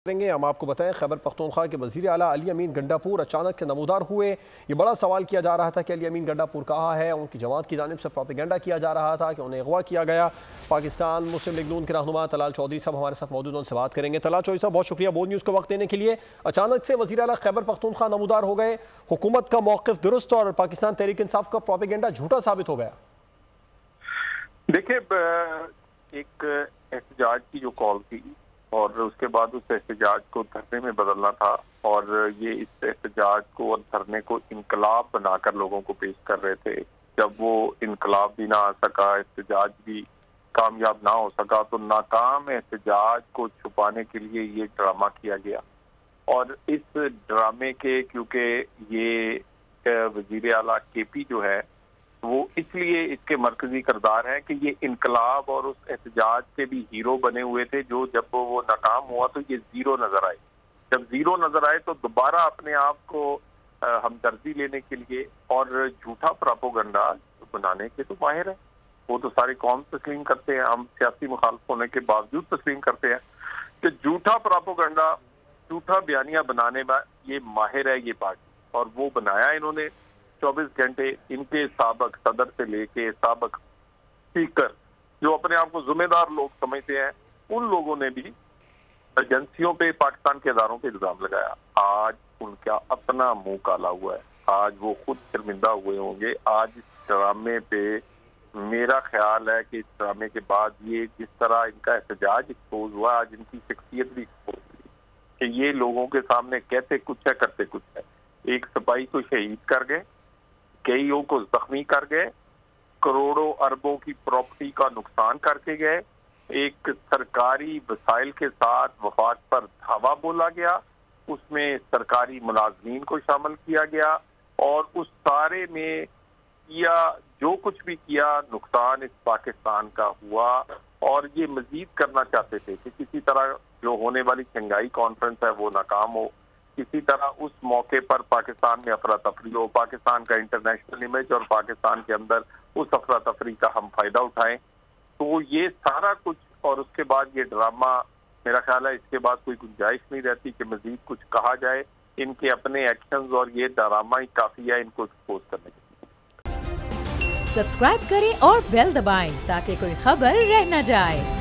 کरेंगे। हम आपको बताएं, खैबर पख्तूनख्वा के वज़ीर आला अली अमीन गंडापुर अचानक से नमूदार हुए। ये बड़ा सवाल किया जा रहा था कि अली अमीन गंडापुर कहाँ है। उनकी जमात की जानिब से प्रोपेगेंडा किया जा रहा था कि उन्हें अगवा किया गया। पाकिस्तान मुस्लिम लीग नून के रहनुमा तलाल चौधरी साहब हमारे साथ मौजूद, उनसे बात करेंगे। तलाल चौधरी साहब, बहुत शुक्रिया बोल न्यूज़ को वक्त देने के लिए। अचानक से वज़ीर आला खैबर पख्तूनख्वा नमूदार हो गए, हुकूमत का मौक़िफ़ दुरुस्त और पाकिस्तान तहरीक इंसाफ का प्रोपेगेंडा झूठा साबित हो गया। देखिए, एक एहतजाज की जो कॉल थी और उसके बाद उस एहतजाज को धरने में बदलना था, और ये इस एहतजाज को और धरने को इनकलाब बनाकर लोगों को पेश कर रहे थे। जब वो इनकलाब भी ना आ सका, एहतजाज भी कामयाब ना हो सका, तो नाकाम एहतजाज को छुपाने के लिए ये ड्रामा किया गया। और इस ड्रामे के, क्योंकि ये वजीर आला केपी जो है वो इसलिए इसके मरकजी किरदार है कि ये इनकलाब और उस एहतजाज के भी हीरो बने हुए थे, जो जब वो नाकाम हुआ तो ये जीरो नजर आए। जब जीरो नजर आए तो दोबारा अपने आप को हमदर्दी लेने के लिए और झूठा प्रोपेगेंडा बनाने के तो माहिर है। वो तो सारी कौम तस्लीम करते हैं, हम सियासी मुखालिफ होने के बावजूद तस्लीम करते हैं कि झूठा प्रोपेगेंडा, झूठा बयानिया बनाने में ये माहिर है ये पार्टी। और वो बनाया इन्होंने 24 घंटे। इनके साबक सदर से लेके साबक स्पीकर, जो अपने आप को जिम्मेदार लोग समझते हैं, उन लोगों ने भी एजेंसियों पे, पाकिस्तान के इदारों पे इल्जाम लगाया। आज उनका अपना मुंह काला हुआ है, आज वो खुद शर्मिंदा हुए होंगे। आज इस ड्रामे पे मेरा ख्याल है कि इस ड्रामे के बाद ये जिस तरह इनका एहतजाज एक्सपोज हुआ, आज इनकी शख्सियत भी एक्सपोज हुई कि ये लोगों के सामने कहते कुछ है करते कुछ है। एक सिपाही को शहीद कर गए, कईयों को जख्मी कर गए, करोड़ों अरबों की प्रॉपर्टी का नुकसान करके गए, एक सरकारी वसाइल के साथ वफाक पर धावा बोला गया, उसमें सरकारी मुलाजमीन को शामिल किया गया, और उस सारे में किया जो कुछ भी किया, नुकसान इस पाकिस्तान का हुआ। और ये मजीद करना चाहते थे कि किसी तरह जो होने वाली शंघाई कॉन्फ्रेंस है वो नाकाम हो, किसी तरह उस मौके पर पाकिस्तान में अफरा तफरी हो, पाकिस्तान का इंटरनेशनल इमेज और पाकिस्तान के अंदर उस अफरा तफरी का हम फायदा उठाएं। तो ये सारा कुछ, और उसके बाद ये ड्रामा, मेरा ख्याल है इसके बाद कोई गुंजाइश नहीं रहती कि मजीद कुछ कहा जाए। इनके अपने एक्शंस और ये ड्रामा ही काफी है इनको एक्सपोज करने के लिए। सब्सक्राइब करें और बेल दबाएं ताकि कोई खबर रह न जाए।